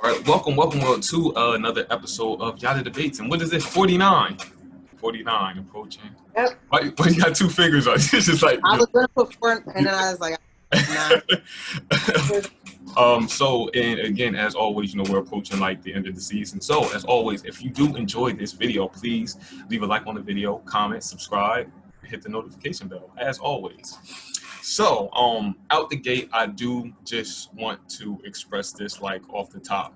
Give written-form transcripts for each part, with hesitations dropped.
All right, welcome to another episode of Yatta Debates. And what is this? 49. 49 approaching. Yep. Why you got two fingers on? It's just like I was gonna put four, and then I was like, nah. And again, as always, we're approaching like the end of the season. So as always, if you do enjoy this video, please leave a like on the video, comment, subscribe, hit the notification bell, as always. So, out the gate, I do just want to express this like off the top.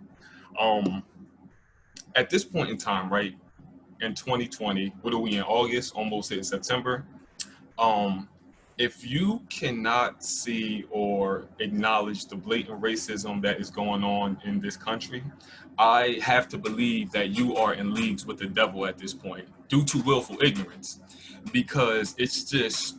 At this point in time, right, in 2020, what are we in August? Almost hit September. If you cannot see or acknowledge the blatant racism that is going on in this country, I have to believe that you are in leagues with the devil at this point due to willful ignorance, because it's just,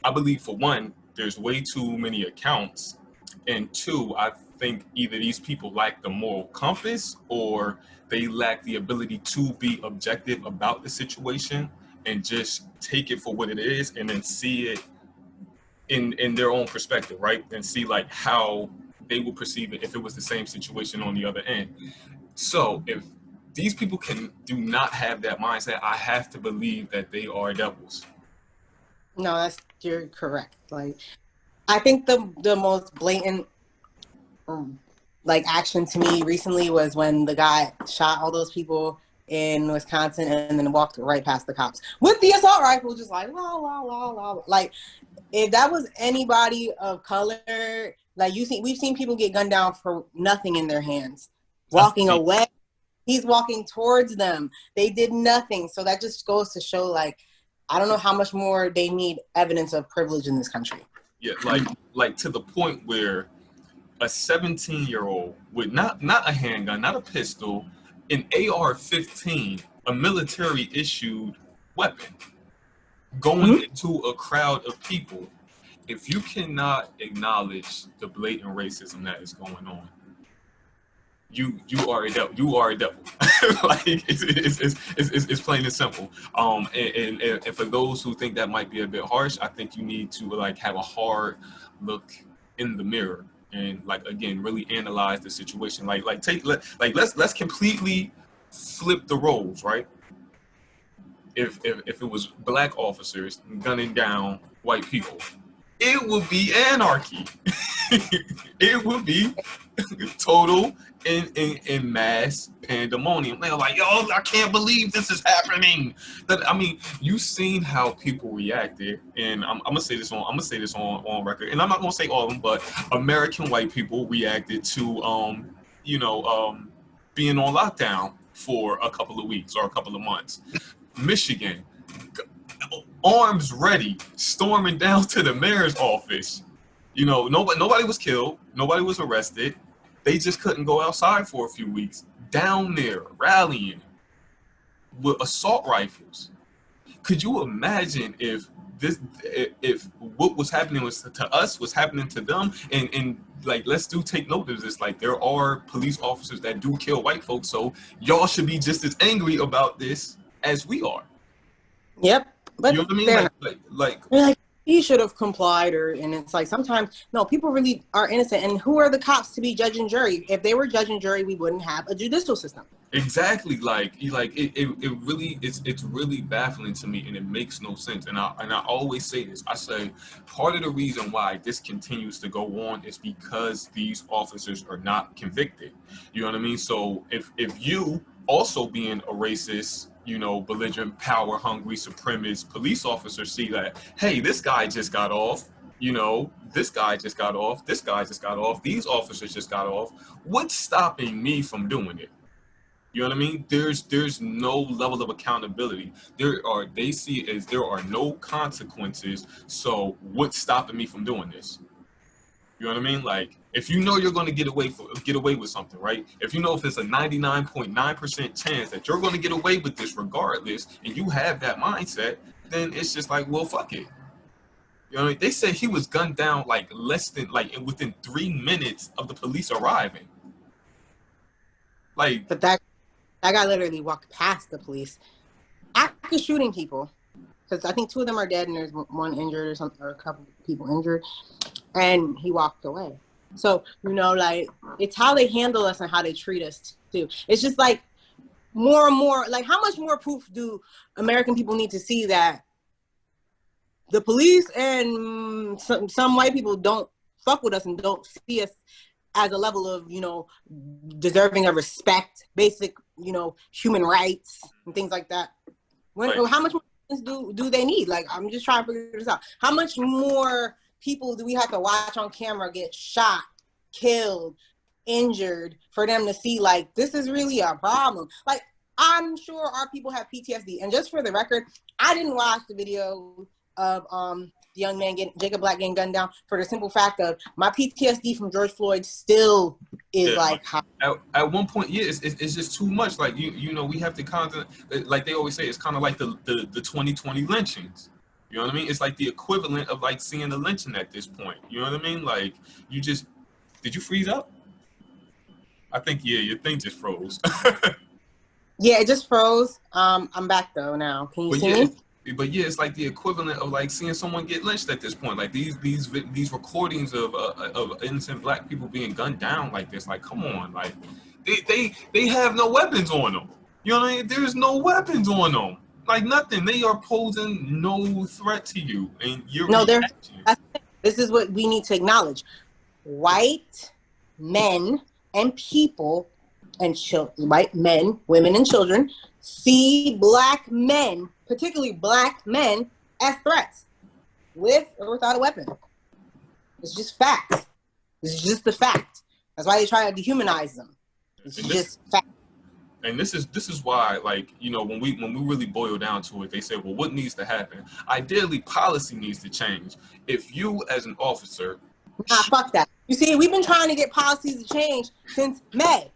I believe, for one, there's way too many accounts, and two, I think either these people lack the moral compass or they lack the ability to be objective about the situation and just take it for what it is and then see it in their own perspective, right? And see like how they would perceive it if it was the same situation on the other end. So if these people do not have that mindset, I have to believe that they are devils. No, you're correct. Like, I think the most blatant action to me recently was when the guy shot all those people in Wisconsin and then walked right past the cops with the assault rifle, just like la la la la. Like, if that was anybody of color, like we've seen people get gunned down for nothing in their hands, walking away. He's walking towards them. They did nothing. So that just goes to show, like, I don't know how much more they need evidence of privilege in this country. Yeah, like to the point where a 17-year-old with not a handgun, not a pistol, an AR-15, a military issued weapon, going into a crowd of people. If you cannot acknowledge the blatant racism that is going on, you are a devil. You are a devil. Like it's plain and simple. And for those who think that might be a bit harsh, I think you need to like have a hard look in the mirror and like again really analyze the situation. Let's completely flip the roles, right? If it was black officers gunning down white people, it would be anarchy. It would be total in mass pandemonium. They're like, yo, I can't believe this is happening. I mean, you've seen how people reacted, and I'm gonna say this on record, and I'm not gonna say all of them, but American white people reacted to being on lockdown for a couple of weeks or a couple of months. Michigan, arms ready, storming down to the mayor's office. Nobody was killed, nobody was arrested. They just couldn't go outside for a few weeks. Down there, rallying with assault rifles. Could you imagine if what was happening to us was happening to them? And like, let's take note of this. Like, there are police officers that do kill white folks, so y'all should be just as angry about this as we are. Yep. But you know what I mean? Like he should have complied, and it's like sometimes no, people really are innocent, and who are the cops to be judge and jury? If they were judge and jury, we wouldn't have a judicial system. Exactly. It really it's really baffling to me, and it makes no sense. And I always say this. I say part of the reason why this continues to go on is because these officers are not convicted. You know what I mean? So if you also being a racist, belligerent, power-hungry, supremacist police officer see that, hey, this guy just got off, this guy just got off, this guy just got off, these officers just got off, what's stopping me from doing it? You know what I mean? There's no level of accountability. They see it as there are no consequences, so what's stopping me from doing this? You know what I mean? Like, if you know you're going to get away with something, right? If you know if it's a 99.9% chance that you're going to get away with this regardless, and you have that mindset, then it's just like, well, fuck it. You know what I mean? They said he was gunned down within 3 minutes of the police arriving. Like, but that guy literally walked past the police after shooting people, because I think 2 of them are dead and there's one injured or something, or a couple people injured, and he walked away. So, like, it's how they handle us and how they treat us too. It's just like more and more, like, how much more proof do American people need to see that the police and some white people don't fuck with us and don't see us as a level of, deserving of respect, basic, human rights and things like that. How much more do they need? Like, I'm just trying to figure this out. How much more people do we have to watch on camera get shot, killed, injured for them to see, like, this is really a problem? Like, I'm sure our people have PTSD. And just for the record, I didn't watch the video of the young man Jacob Black getting gunned down for the simple fact of my PTSD from George Floyd still is at one point, it's just too much. Like, we have to like they always say, it's kind of like the 2020 lynchings. You know what I mean? It's like the equivalent of like seeing a lynching at this point. You know what I mean? Like, did you freeze up? I think, your thing just froze. Yeah, it just froze. I'm back though now. Can you see me? But it's like the equivalent of like seeing someone get lynched at this point. Like these recordings of innocent black people being gunned down like this. Like, come on, like they have no weapons on them. You know what I mean? There's no weapons on them. Like nothing. They are posing no threat to you, and you're this is what we need to acknowledge. White men and people and white men, women, and children see black men, particularly black men, as threats, with or without a weapon. It's just fact. It's just the fact. That's why they try to dehumanize them. It's just fact. And this is why, like, when we really boil down to it, they say, well, what needs to happen? Ideally, policy needs to change. If you, as an officer, fuck that. You see, we've been trying to get policies to change since May.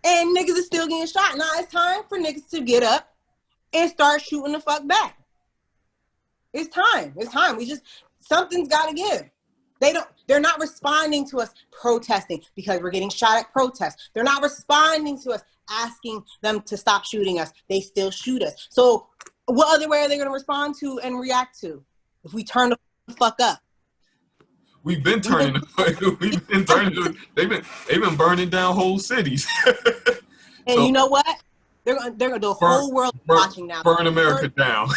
And niggas are still getting shot. Now it's time for niggas to get up and start shooting the fuck back. It's time. It's time. Something's got to give. They're not responding to us protesting because we're getting shot at protests. They're not responding to us asking them to stop shooting us. They still shoot us. So what other way are they going to respond to and react to if we turn the fuck up? We've been turning. They've been burning down whole cities. And you know what? They're gonna the whole world watching now. Burn America down.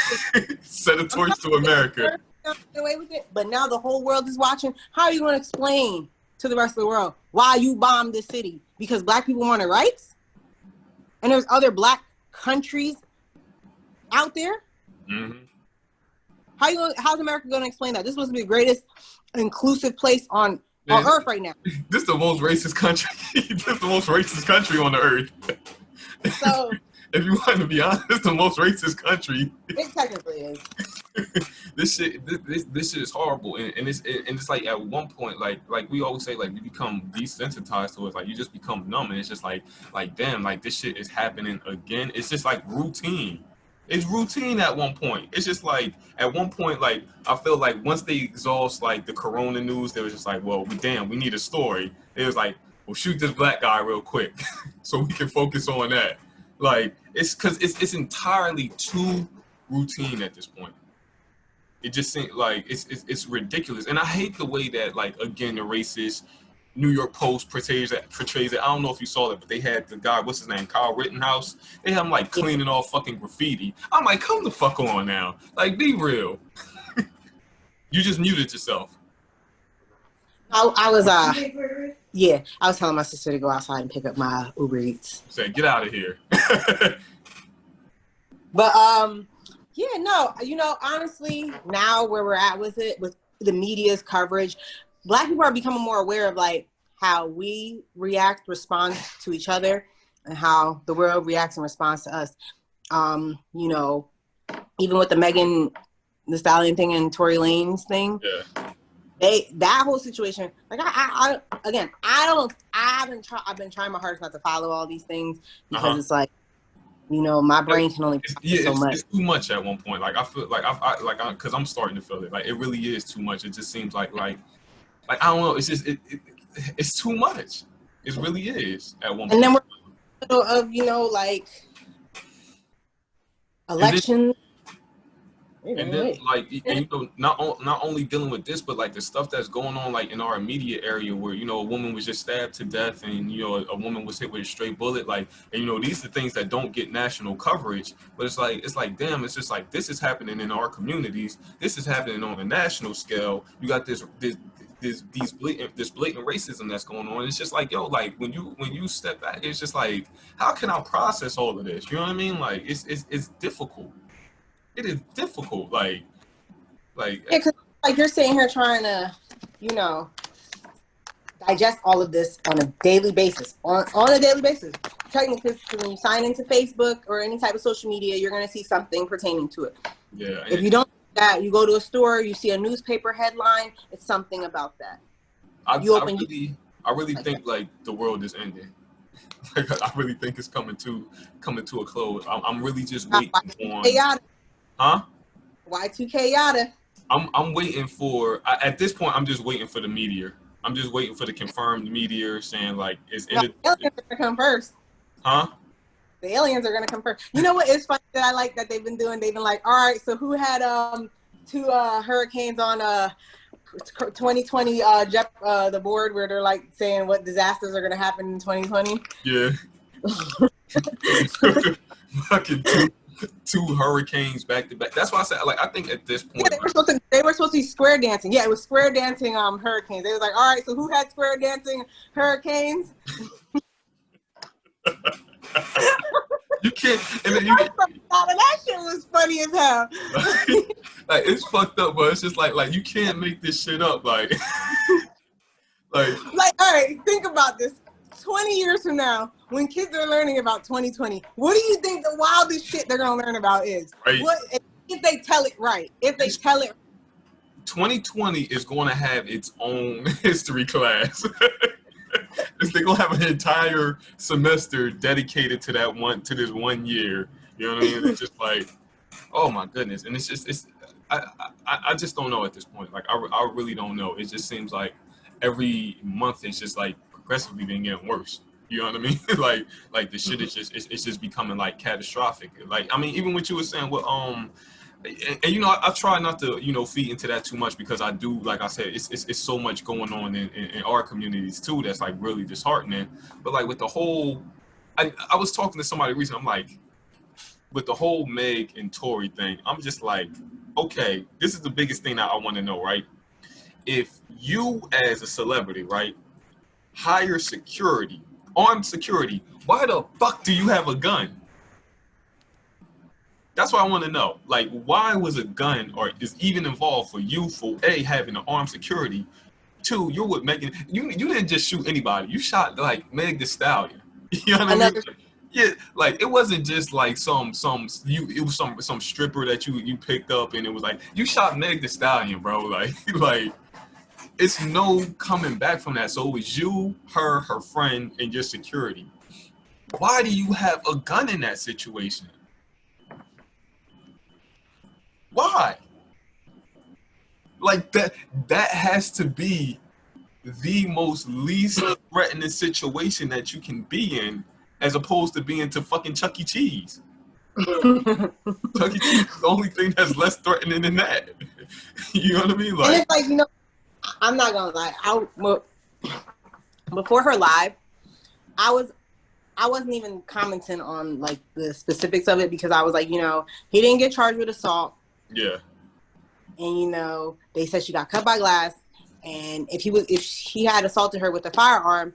Set a torch to America. Get away with it, but now the whole world is watching. How are you going to explain to the rest of the world why you bombed this city? Because black people wanted rights, and there's other black countries out there. Mm-hmm. How's America going to explain that? This was the greatest inclusive place on earth right now. This is the most racist country. This is the most racist country on the earth. So, if you want to be honest, it's the most racist country. It technically is. This shit is horrible, and it's like at one point, like we always say, like you become desensitized to it. Like you just become numb, and it's just like damn, like this shit is happening again. It's just like routine. It's routine at one point. It's just like at one point, like I feel like once they exhaust like the corona news, they was just like, well, we need a story. It was like, well, shoot this black guy real quick, so we can focus on that. Like it's because it's entirely too routine at this point. It just seems like it's ridiculous, and I hate the way that, like, again, the racist New York Post portrays it. I don't know if you saw it, but they had the guy, what's his name, Kyle Rittenhouse. They had him like cleaning off fucking graffiti. I'm like, come the fuck on now, like, be real. You just muted yourself. I was I was telling my sister to go outside and pick up my Uber Eats. Say, get out of here. But honestly, now where we're at with it, with the media's coverage, black people are becoming more aware of like how we respond to each other, and how the world reacts and responds to us. Even with the Megan Thee Stallion thing and Tory Lanez thing, that whole situation. Like I've been trying my hardest not to follow all these things because it's like, my brain can only so much. It's too much at one point. Like I feel like because I'm starting to feel it. Like it really is too much. It just seems like I don't know. It's just it's too much. It really is at one point. And then we're in the middle of like elections. And then, like, and, you know, not only dealing with this, but like the stuff that's going on, like in our immediate area, where, you know, a woman was just stabbed to death, and, you know, a woman was hit with a straight bullet. Like, and, you know, these are things that don't get national coverage. But it's like, damn, it's just like, this is happening in our communities. This is happening on a national scale. You got this blatant racism that's going on. It's just like, yo, like when you step back, it's just like, how can I process all of this? You know what I mean? Like, it's difficult. It is difficult. Like yeah, because like you're sitting here trying to, you know, digest all of this on a daily basis. On a daily basis. Technically, when you sign into Facebook or any type of social media, you're going to see something pertaining to it. Yeah. If you don't do that, you go to a store, you see a newspaper headline, it's something about that. I really think like the world is ending. Like, I really think it's coming to a close. I'm really just waiting on. Yatta. Huh? Y2K Yatta. I'm waiting for. At this point, I'm just waiting for the meteor. I'm just waiting for the confirmed meteor saying like it's in the aliens are gonna come first. Huh? The aliens are gonna come first. You know what is funny that I like that they've been doing? They've been like, all right, so who had two hurricanes on 2020 the board where they're like saying what disasters are gonna happen in 2020? Yeah. Fucking two hurricanes back to back. That's why I said, like, I think at this point, yeah, they were supposed to be square dancing. Yeah, it was square dancing hurricanes. They was like, all right, so who had square dancing hurricanes? You can't. And then that shit was funny as hell. Like, it's fucked up, but it's just like you can't make this shit up. Like, all right, think about this. 20 years from now, when kids are learning about 2020, what do you think the wildest shit they're gonna learn about is? Right. What if they tell it right? If they tell it, 2020 is going to have its own history class. They're gonna have an entire semester dedicated to this one year. You know what I mean? It's just like, oh my goodness, and I just don't know at this point. Like, I really don't know. It just seems like every month it's just like progressively been getting worse. You know what I mean? like the shit is just becoming like catastrophic. Like, I mean, even what you were saying with and you know, I try not to, you know, feed into that too much, because I do, like I said, it's so much going on in our communities too that's like really disheartening. But like with the whole, I was talking to somebody recently. I'm like, with the whole Meg and Tory thing, I'm just like, okay, this is the biggest thing that I want to know, right? If you as a celebrity, right, hire security, armed security, why the fuck do you have a gun? That's what I want to know. Like, why was a gun or is even involved for you for A, having an armed security? Two, you're with Megan. You didn't just shoot anybody. You shot like Megan Thee Stallion. You know what I mean? Yeah, like it wasn't just like it was some stripper that you picked up, and it was like you shot Megan Thee Stallion, bro. Like it's no coming back from that. So it was you, her friend, and your security. Why do you have a gun in that situation? Why? Like that has to be the most least threatening situation that you can be in, as opposed to being to fucking Chuck E. Cheese. Chuck E. Cheese is the only thing that's less threatening than that. You know what I mean? Like, and it's like, you know, I'm not gonna lie. Before her live, I wasn't even commenting on like the specifics of it, because I was like, you know, he didn't get charged with assault. Yeah. And you know, they said she got cut by glass, and if he had assaulted her with a firearm,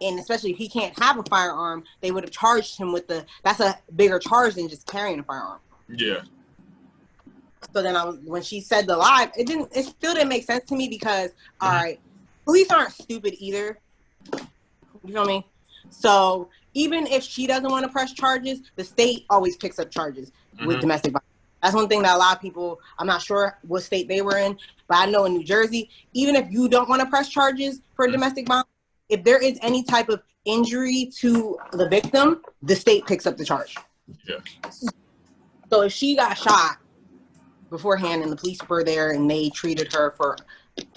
and especially if he can't have a firearm, they would have charged him with that's a bigger charge than just carrying a firearm. Yeah. So then when she said the live, it still didn't make sense to me, because all right, police aren't stupid either. You know what I mean? So even if she doesn't want to press charges, the state always picks up charges with domestic violence. That's one thing that a lot of people, I'm not sure what state they were in, but I know in New Jersey, even if you don't want to press charges for domestic violence, if there is any type of injury to the victim, the state picks up the charge. Yeah. So if she got shot beforehand and the police were there and they treated her for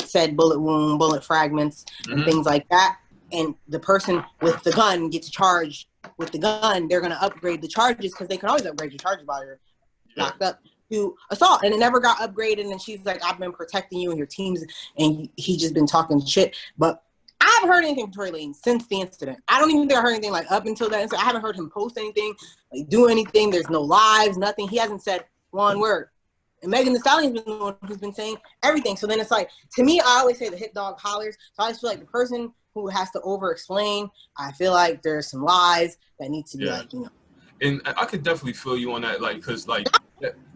said bullet wound, bullet fragments, and things like that, and the person with the gun gets charged with the gun, they're going to upgrade the charges, because they can always upgrade your charges while you're locked up. to assault, and it never got upgraded. And she's like, I've been protecting you and your teams, and he just been talking shit. But I haven't heard anything from Tory Lanez since the incident. I don't even think I heard anything like up until that incident. I haven't heard him post anything, like do anything. There's no lives, nothing. He hasn't said one word. And Megan Thee Stallion's been the one who's been saying everything. So then it's like, to me, I always say the hit dog hollers. So I just feel like the person who has to over-explain, I feel like there's some lies that need to be like, you know. And I could definitely feel you on that, like, because, like,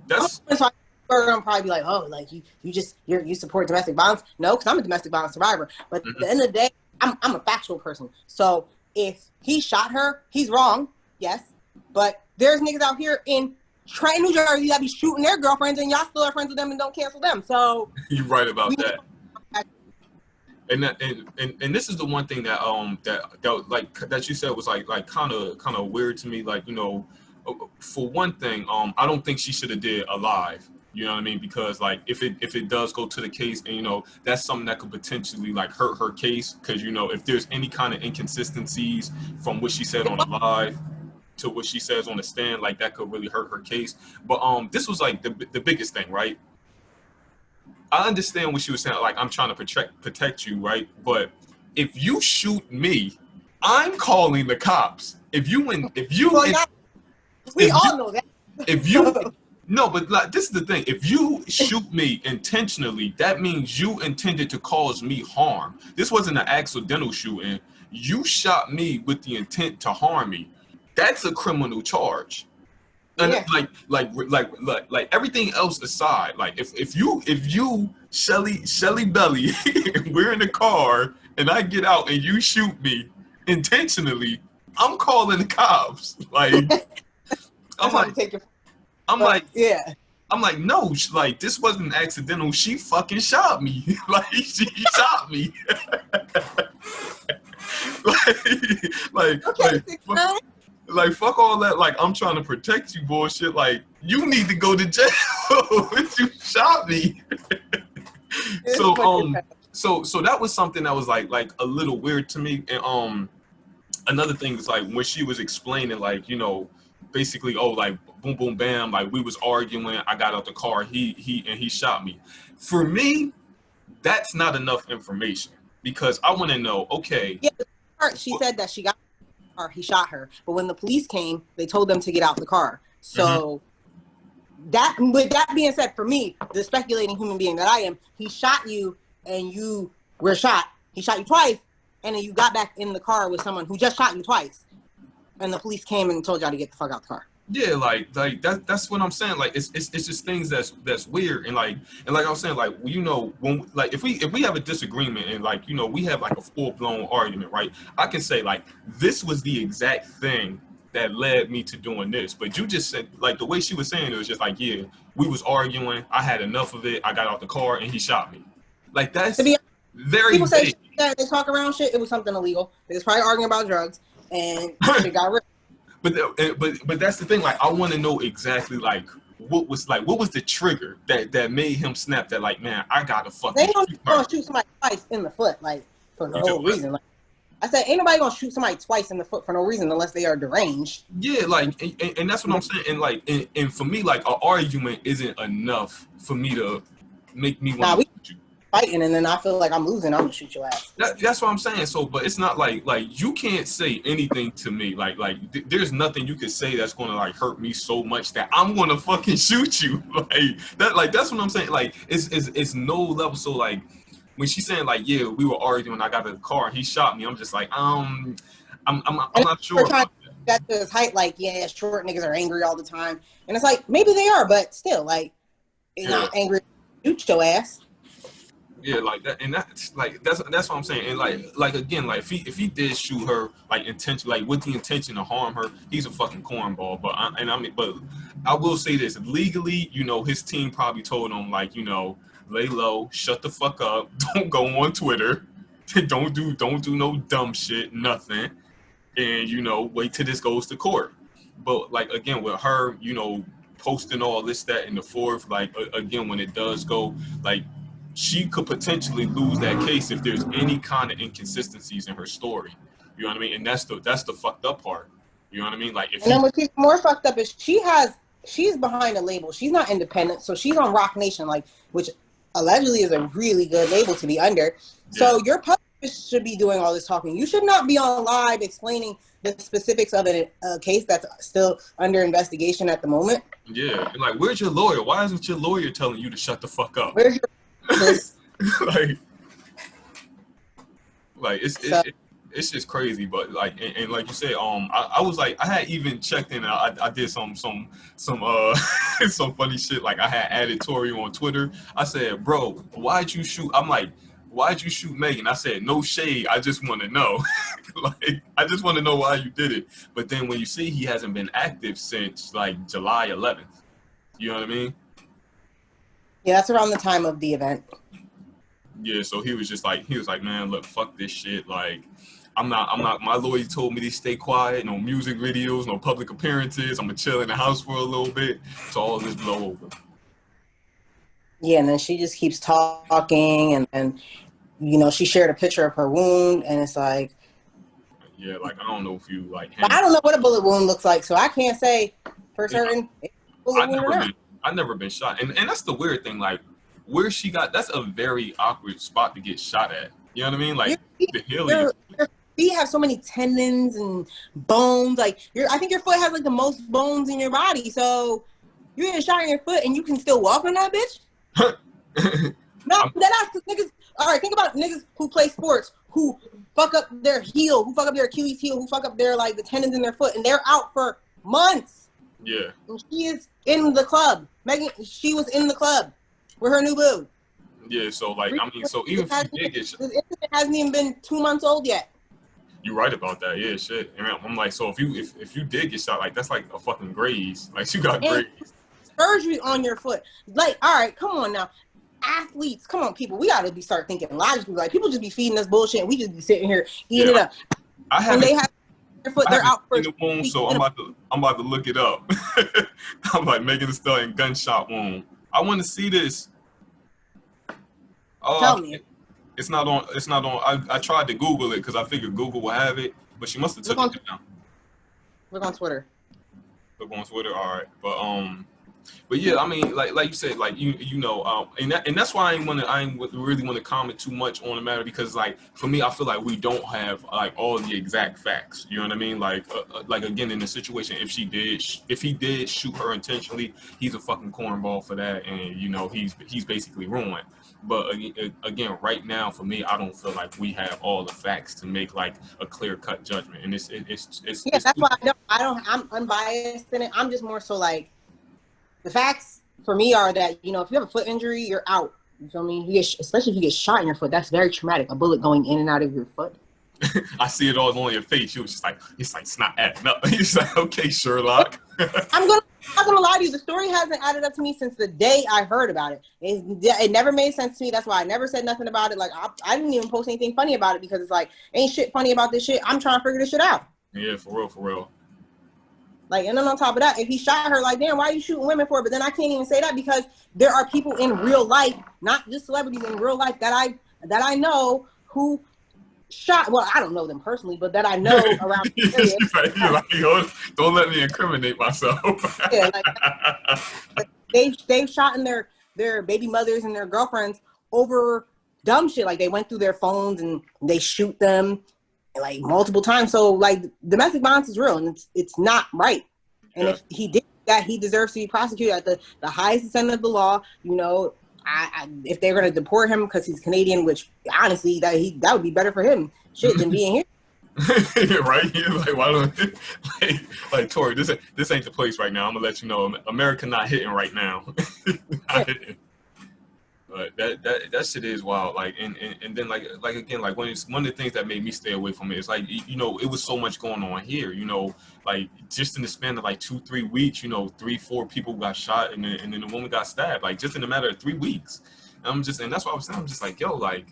that's... So I'm probably be like, oh, like, you support domestic violence? No, because I'm a domestic violence survivor. But at the end of the day, I'm a factual person. So if he shot her, he's wrong, yes. But there's niggas out here in Trenton, New Jersey that be shooting their girlfriends, and y'all still are friends with them and don't cancel them. So you're right about that. And this is the one thing that that you said was like kind of weird to me. Like, you know, for one thing, I don't think she should have did a live. You know what I mean? Because like if it does go to the case, and you know, that's something that could potentially like hurt her case. Because, you know, if there's any kind of inconsistencies from what she said on the live to what she says on the stand, like that could really hurt her case. But this was like the biggest thing, right? I understand what she was saying, like, I'm trying to protect you, right? But if you shoot me, I'm calling the cops. We all know that. No, but like, this is the thing. If you shoot me intentionally, that means you intended to cause me harm. This wasn't an accidental shooting. You shot me with the intent to harm me. That's a criminal charge. And yeah. like everything else aside, like if you Shelly Belly, we're in the car and I get out and you shoot me intentionally, I'm calling the cops. Like I'm like, no, like, this wasn't accidental. She fucking shot me. Like, she shot me. like, fuck all that. Like, I'm trying to protect you bullshit. Like, you need to go to jail. You shot me. So that was something that was like a little weird to me. And another thing is, like, when she was explaining, like, you know, basically, oh, like, boom, boom, bam, like, we was arguing, I got out the car, he shot me. For me, that's not enough information, because I want to know, okay. Yeah, she said that she got the car, he shot her, but when the police came, they told them to get out the car. So that, with that being said, for me, the speculating human being that I am, he shot you and you were shot. He shot you twice, and then you got back in the car with someone who just shot you twice, and the police came and told y'all to get the fuck out the car. Yeah, like that's what I'm saying. Like, it's just things that's weird. And like I was saying, like, you know, when, like, if we have a disagreement and, like, you know, we have like a full-blown argument, right? I can say, like, this was the exact thing that led me to doing this. But you just said, like, the way she was saying it was just like, yeah, we was arguing, I had enough of it, I got out the car and he shot me. Like, that's to be very people say that they talk around shit, it was something illegal. They was probably arguing about drugs and shit got ripped. But that's the thing. Like, I want to know exactly, like, what was the trigger that made him snap? That, like, man, I gotta fucking. They don't gonna shoot somebody twice in the foot, like, for no reason. Like, I said, ain't nobody gonna shoot somebody twice in the foot for no reason unless they are deranged. Yeah, like, and that's what I'm saying. And like, and for me, like, an argument isn't enough for me to make me want to shoot you. Fighting, and then I feel like I'm losing, I'm gonna shoot your ass. That's what I'm saying. So, but it's not like you can't say anything to me. Like there's nothing you can say that's gonna, like, hurt me so much that I'm gonna fucking shoot you. That's what I'm saying. Like, it's no level. So, like, when she's saying, like, yeah, we were arguing, I got in the car and he shot me, I'm just like, I'm not sure. That's his height. Like, yeah, short niggas are angry all the time, and it's like, maybe they are, but still, like, you're not angry, shoot your ass. Yeah, like that, and that's what I'm saying. And like again, like, if he did shoot her, like, like, with the intention to harm her, he's a fucking cornball. But I will say this: legally, you know, his team probably told him, like, you know, lay low, shut the fuck up, don't go on Twitter, don't do no dumb shit, nothing, and, you know, wait till this goes to court. But, like, again, with her, you know, posting all this, that, and the fourth, like, again, when it does go, like, she could potentially lose that case if there's any kind of inconsistencies in her story. You know what I mean? And that's the fucked up part. You know what I mean? Like, if and then what's more fucked up is she has she's behind a label. She's not independent, so she's on Rock Nation, like, which allegedly is a really good label to be under. So Yeah. your publicist should be doing all this talking. You should not be on live explaining the specifics of a case that's still under investigation at the moment. Yeah. Like, where's your lawyer? Why isn't your lawyer telling you to shut the fuck up? Where's your this? like, like So it's just crazy. But like, and like you said, I was like, I had even checked in. I did some some some funny shit. Like, I had added Tory on Twitter. I said, bro, why'd you shoot? I'm like, why'd you shoot Megan? I said, no shade. I just want to know. Like, I just want to know why you did it. But then when you see he hasn't been active since like July 11th, you know what I mean? yeah, that's around the time of the event. Yeah, so he was like, man, look, fuck this shit. Like, I'm not, my lawyer told me to stay quiet, no music videos, no public appearances. I'm gonna chill in the house for a little bit. So all this blow over. Yeah, and then she just keeps talking, and then, you know, she shared a picture of her wound, and it's like, Yeah, like, I don't know if you like but I don't know what a bullet wound looks like, so I can't say for certain if it's a bullet wound or not. I've never been shot. And that's the weird thing, like, where she got, that's a very awkward spot to get shot at. You know what I mean? Like, the Your feet have so many tendons and bones. Like, I think your foot has like the most bones in your body. So you get a shot in your foot and you can still walk on that bitch? No, that's because niggas. All right, think about niggas who play sports who fuck up their heel, who fuck up their Achilles heel, who fuck up their like the tendons in their foot, and they're out for months. Yeah. And she is in the club. Megan, she was in the club with her new boo. Yeah, so like, I mean, so even if you did get shot, this incident hasn't even been 2 months old yet. you're right about that. Yeah, shit. And I'm like, so if you did get shot, like, that's like a fucking graze. Like, you got And graze. surgery on your foot. Like, all right, come on now. Athletes, come on, people. We gotta start thinking logically. Like, people just be feeding us bullshit and we just be sitting here eating it up. I haven't. When they have their foot, they're out for the wound, so I'm about to look it up. I'm like, Megan Thee Stallion gunshot wound. I want to see this. Oh, tell me. It's not on. It's not on. I tried to Google it because I figured Google will have it, but she must have took it down. Look on Twitter. Look on Twitter. All right, but yeah, I mean, like you said, like you know, and that's why I ain't really want to comment too much on the matter, because like for me, I feel like we don't have like all the exact facts. You know what I mean? Like again, in the situation, if he did shoot her intentionally, he's a fucking cornball for that, and you know he's basically ruined. But again, right now for me, I don't feel like we have all the facts to make like a clear cut judgment, and it's yeah. That's why I'm unbiased in it. I'm just more so like, the facts for me are that, you know, if you have a foot injury, you're out. You feel me? Especially if you get shot in your foot, that's very traumatic. A bullet going in and out of your foot. I see it all on your face. You was just like, it's not adding up. He's like, okay, Sherlock. I'm not gonna lie to you. The story hasn't added up to me since the day I heard about it. It never made sense to me. That's why I never said nothing about it. Like, I didn't even post anything funny about it, because it's like, ain't shit funny about this shit. I'm trying to figure this shit out. Yeah, for real. Like, and then on top of that, if he shot her, like, damn, why are you shooting women for? But then I can't even say that, because there are people in real life, not just celebrities, in real life that I know who shot. Well, I don't know them personally, but that I know around the area. Like, don't let me incriminate myself. Yeah, like they've shot in their baby mothers and their girlfriends over dumb shit. Like, they went through their phones and they shoot them like multiple times. So like, domestic violence is real, and it's not right. And if he did that, he deserves to be prosecuted at the highest extent of the law. You know, if they're gonna deport him because he's Canadian, which honestly that would be better for him, shit, than being here. Right? You're like, why don't like Tory, this ain't the place right now. I'm gonna let you know, America not hitting right now. Not hitting. But that shit is wild. Like, and then like again, like, when it's one of the things that made me stay away from it is like, you know, it was so much going on here, you know, like just in the span of like 2-3 weeks, you know, 3-4 people got shot, and then the woman got stabbed, like just in a matter of 3 weeks. And that's what I was saying. I'm just like, yo, like,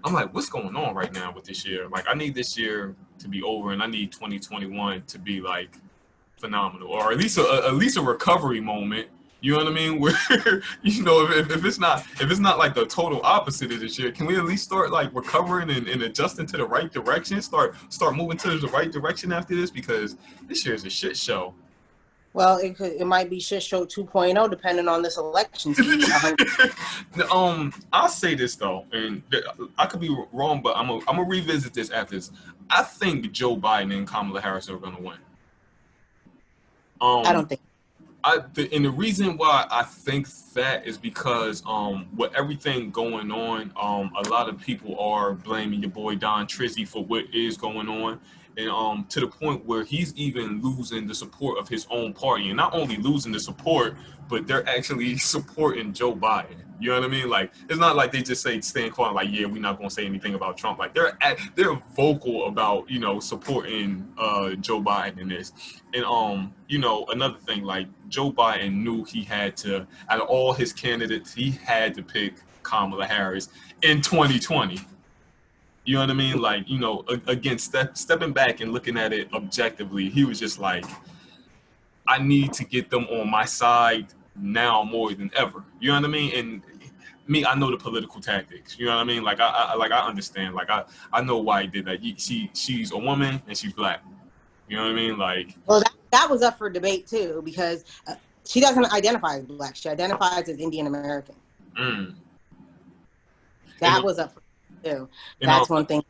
I'm like, what's going on right now with this year? Like, I need this year to be over, and I need 2021 to be like phenomenal, or at least a recovery moment. You know what I mean? Where, you know, if it's not like the total opposite of this year, can we at least start like recovering and adjusting to the right direction? Start moving to the right direction after this, because this year is a shit show. Well, it might be shit show 2.0 depending on this election. I'll say this though, and I could be wrong, but I'm gonna revisit this after this. I think Joe Biden and Kamala Harris are gonna win. I don't think. And the reason why I think that is because with everything going on, a lot of people are blaming your boy Don Trizzy for what is going on, and to the point where he's even losing the support of his own party, and not only losing the support, but they're actually supporting Joe Biden. You know what I mean? Like, it's not like they just say stand quiet, like, yeah, we're not gonna say anything about Trump. Like, they're vocal about, you know, supporting Joe Biden in this. And you know, another thing, like, Joe Biden knew he had to, out of all his candidates, he had to pick Kamala Harris in 2020. You know what I mean? Like, you know, again, stepping back and looking at it objectively, he was just like, I need to get them on my side now more than ever. You know what I mean? And me, I know the political tactics. You know what I mean? Like, I understand. Like, I know why he did that. She's a woman and she's black. You know what I mean? Like, well, that was up for debate too, because she doesn't identify as black. She identifies as Indian American. That was up for debate too. That's one thing.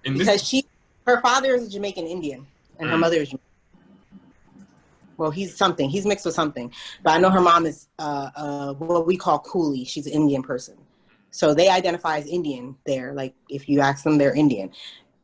Because her father is a Jamaican Indian and her mother is Jamaican. Well, he's something. He's mixed with something. But I know her mom is what we call coolie. She's an Indian person. So they identify as Indian there. Like, if you ask them, they're Indian.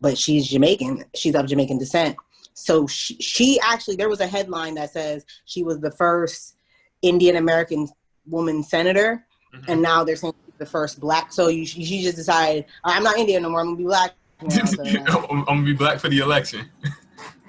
But she's Jamaican. She's of Jamaican descent. So she actually, there was a headline that says she was the first Indian American woman senator. Mm-hmm. And now they're saying she's the first black. So she just decided, I'm not Indian no more. I'm going to be black now. So, I'm going to be black for the election.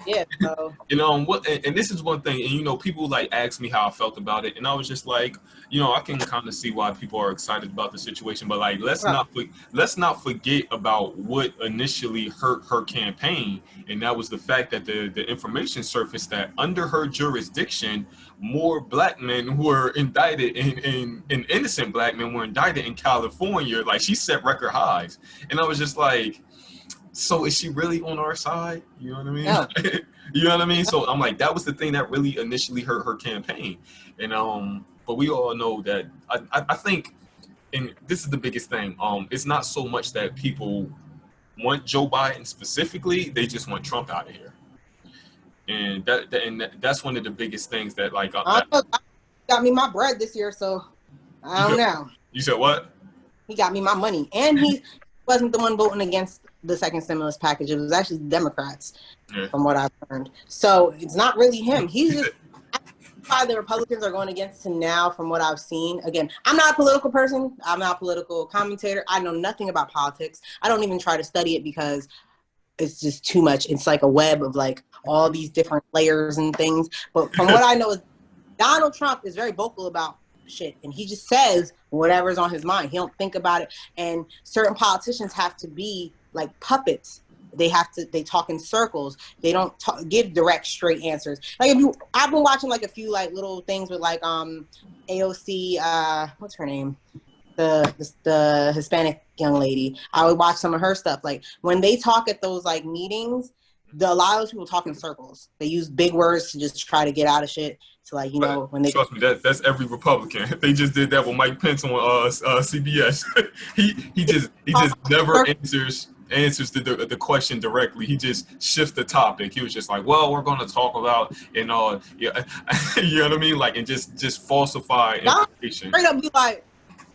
Yeah. So. You know what? And this is one thing. And you know, people like ask me how I felt about it, and I was just like, you know, I can kind of see why people are excited about the situation. But like, let's not forget about what initially hurt her campaign, and that was the fact that the information surfaced that under her jurisdiction, more black men were indicted, and innocent black men were indicted in California. Like, she set record highs, and I was just like, so is she really on our side? You know what I mean? No. You know what I mean? So I'm like, that was the thing that really initially hurt her campaign. And but we all know that I think, and this is the biggest thing, it's not so much that people want Joe Biden specifically, they just want Trump out of here. And that's one of the biggest things that, like, got me my bread this year, so I don't know. You said what? He got me my money, and he wasn't the one voting against the second stimulus package. It was actually the Democrats, from what I've learned. So it's not really him. He's just why the Republicans are going against him now, from what I've seen. Again, I'm not a political person. I'm not a political commentator. I know nothing about politics. I don't even try to study it because it's just too much. It's like a web of like all these different layers and things. But from what I know is Donald Trump is very vocal about shit, and he just says whatever's on his mind. He don't think about it. And certain politicians have to be like puppets. They talk in circles. They don't give direct, straight answers. Like, I've been watching like a few like little things with like AOC, what's her name? The Hispanic young lady. I would watch some of her stuff. Like, when they talk at those like meetings, a lot of those people talk in circles. They use big words to just try to get out of shit. So, like, you know, when they trust me, that's every Republican. They just did that with Mike Pence on CBS. he just never answers the question directly. He just shifts the topic. He was just like, well, we're going to talk about, and yeah, you know what I mean? Like, and just falsify information. Straight up be like,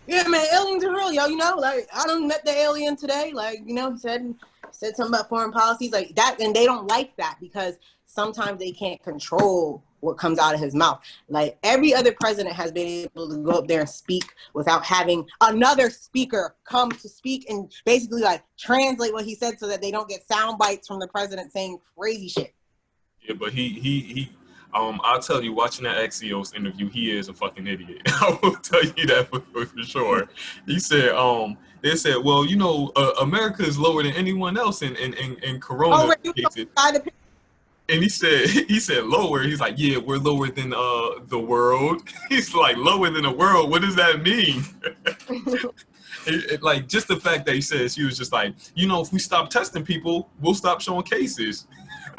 yeah, man, aliens are real, yo. You know, like, I done met the alien today. Like, you know, he said something about foreign policies like that, and they don't like that because sometimes they can't control what comes out of his mouth. Like, every other president has been able to go up there and speak without having another speaker come to speak and basically like translate what he said so that they don't get sound bites from the president saying crazy shit. Yeah, but he I'll tell you, watching that Axios interview, he is a fucking idiot. I will tell you that for sure. He said, they said, well, you know, America is lower than anyone else in corona cases. And he said lower. He's like, yeah, we're lower than the world. He's like, lower than the world. What does that mean? Like, just the fact that he says, he was just like, you know, if we stop testing people, we'll stop showing cases.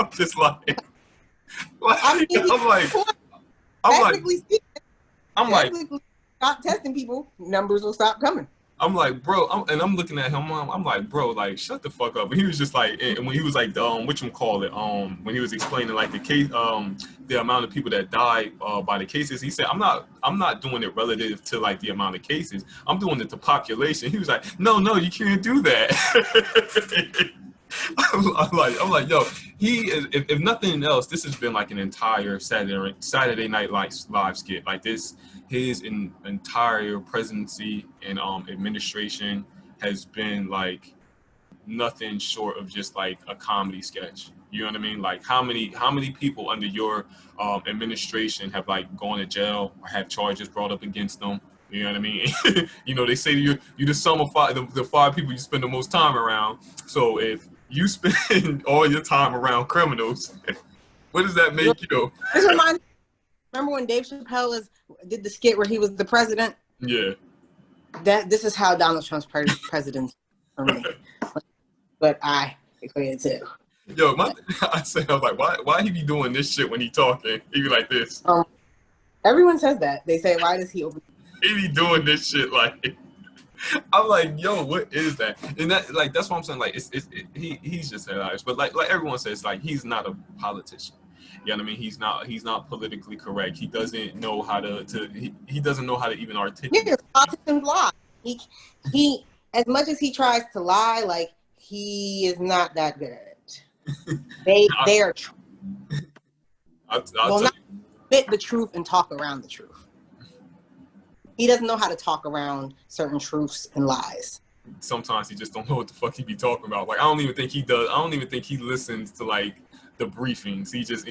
I'm just like, I'm like, I'm like, technically speaking, I'm like, technically, stop testing people, numbers will stop coming. I'm like, bro, I'm looking at him. I'm like, bro, like, shut the fuck up. And he was just like, and when he was like, when he was explaining like the case, the amount of people that died by the cases, he said, I'm not doing it relative to like the amount of cases. I'm doing it to population. He was like, no, you can't do that. I'm like, yo, he is. If nothing else, this has been like an entire Saturday Night Live skit. Like this, his entire presidency and administration has been like nothing short of just like a comedy sketch. You know what I mean? Like how many people under your administration have like gone to jail or have charges brought up against them? You know what I mean? You know, they say you the sum of the five people you spend the most time around. So if you spend all your time around criminals, what does that make you? This reminds me, remember when Dave Chappelle did the skit where he was the president? Yeah. This is how Donald Trump's president for me. But I equate it to. Yo, I was like, why he be doing this shit when he talking? He be like this. Everyone says that. They say, why does he open? He be doing this shit like. I'm like, yo, what is that? And that, like, that's what I'm saying. Like, he's just hilarious. But like everyone says, like, he's not a politician. You know what I mean? He's not politically correct. He doesn't know how he doesn't know how to even articulate. Yeah, politicians lie. He as much as he tries to lie, like he is not that good at it. They are. I'll not admit the truth and talk around the truth. He doesn't know how to talk around certain truths and lies. Sometimes he just don't know what the fuck he be talking about. Like I don't even think he does. I don't even think he listens to like the briefings. He's just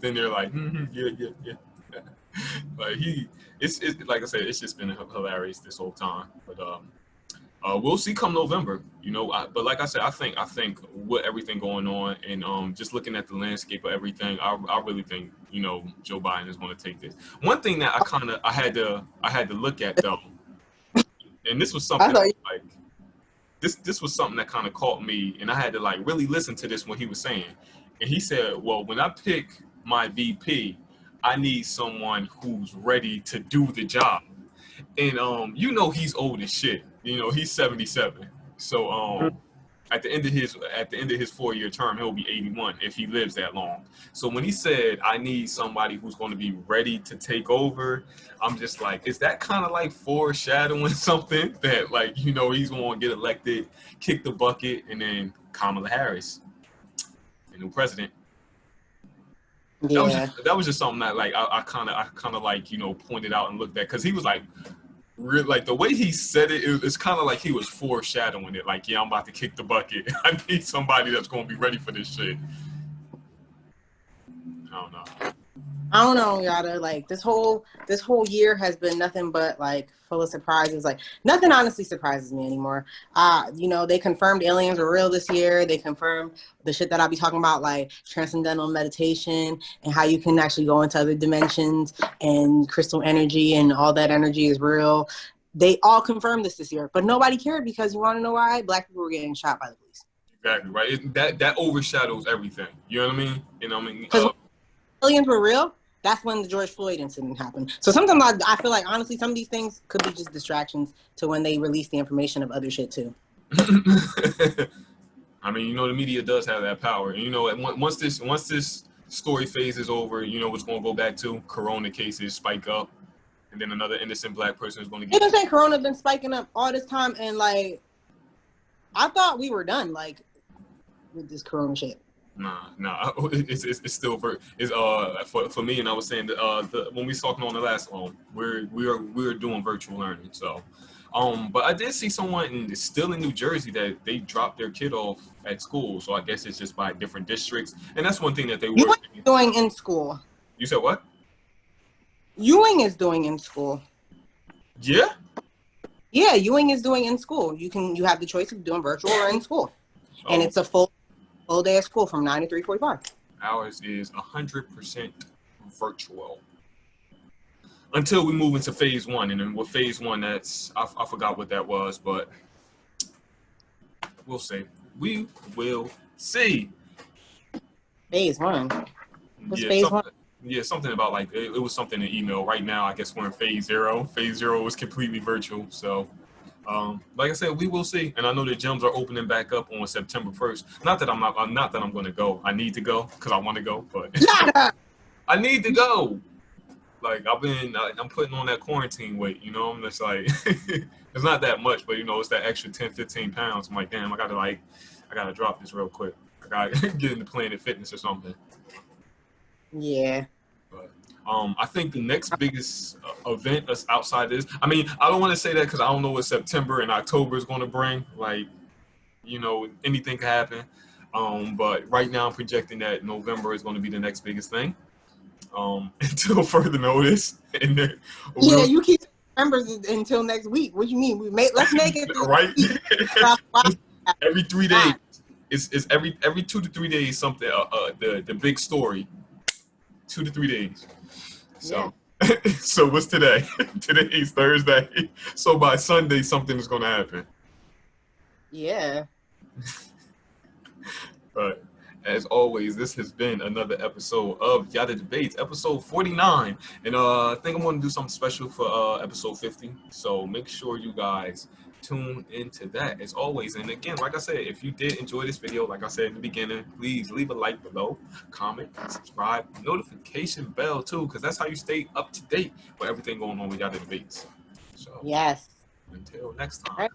in there like yeah. Like it's like I said, it's just been hilarious this whole time. But we'll see come November, you know. But like I said, I think with everything going on and just looking at the landscape of everything, I really think, you know, Joe Biden is going to take this. One thing that I had to look at though, and this was something like this was something that kind of caught me, and I had to like really listen to this when he was saying, and he said, well, when I pick my VP, I need someone who's ready to do the job. And you know he's old as shit. You know he's 77. So at the end of his 4-year term, he'll be 81 if he lives that long. So when he said I need somebody who's going to be ready to take over, I'm just like, is that kind of like foreshadowing something that, like, you know, he's going to get elected, kick the bucket, and then Kamala Harris, the new president. Yeah. That was just something that like I kind of like, you know, pointed out and looked at, because he was like, like the way he said it's kind of like he was foreshadowing it. Like, yeah, I'm about to kick the bucket. I need somebody that's going to be ready for this shit. I don't know, Yatta. Like this whole year has been nothing but like full of surprises. Like nothing honestly surprises me anymore. You know, they confirmed aliens were real this year. They confirmed the shit that I'll be talking about, like transcendental meditation and how you can actually go into other dimensions and crystal energy and all that energy is real. They all confirmed this year, but nobody cared because you want to know why? Black people were getting shot by the police. Exactly right. That overshadows everything. You know what I mean? You know what I mean? Because aliens were real. That's when the George Floyd incident happened. So sometimes I feel like, honestly, some of these things could be just distractions to when they release the information of other shit, too. I mean, you know, the media does have that power. And, you know, once this story phase is over, you know what's going to go back to? Corona cases spike up. And then another innocent black person is going to get... They've been saying Corona been spiking up all this time. And, like, I thought we were done, like, with this Corona shit. Nah. It's still for me. And I was saying that when we was talking on the last one, we're doing virtual learning. So, but I did see someone still in New Jersey that they dropped their kid off at school. So I guess it's just by different districts. And that's one thing that they were doing in school. You said what? Ewing is doing in school. Yeah. Yeah, Ewing is doing in school. You have the choice of doing virtual or in school, and it's a full day of school from 9 to 3:45. Ours is 100% virtual until we move into phase 1, and then with phase 1, that's I forgot what that was, but we'll see. We will see. Phase 1. What's phase 1? Yeah, something about like it was something in email. Right now, I guess we're in phase 0. Phase 0 is completely virtual. So, like I said, we will see. And I know the gyms are opening back up on September 1st. Not that I'm going to go. I need to go because I want to go, but Yatta! I need to go. Like I'm putting on that quarantine weight. You know, I'm just like it's not that much, but you know, it's that extra 10, 15 pounds. I'm like, damn, I gotta drop this real quick. I gotta get into Planet Fitness or something. Yeah. But I think the next biggest event that's outside this. I mean, I don't want to say that because I don't know what September and October is going to bring. Like, you know, anything can happen. But right now, I'm projecting that November is going to be the next biggest thing. Until further notice, and then Yeah, we'll you keep members until next week. What do you mean? Let's make it through right next week. every 3 days. God. It's every 2 to 3 days something. The big story. 2 to 3 days. Yeah. So, so what's today? Today's Thursday. So by Sunday, something is going to happen. Yeah. But as always, this has been another episode of Yatta Debates, episode 49. And I think I'm going to do something special for episode 50. So make sure you guys tune into that as always. And again, like I said, if you did enjoy this video, like I said in the beginning, please leave a like below, comment, subscribe, notification bell too, because that's how you stay up to date with everything going on with Yatta Debates. So Yes. until next time. All right.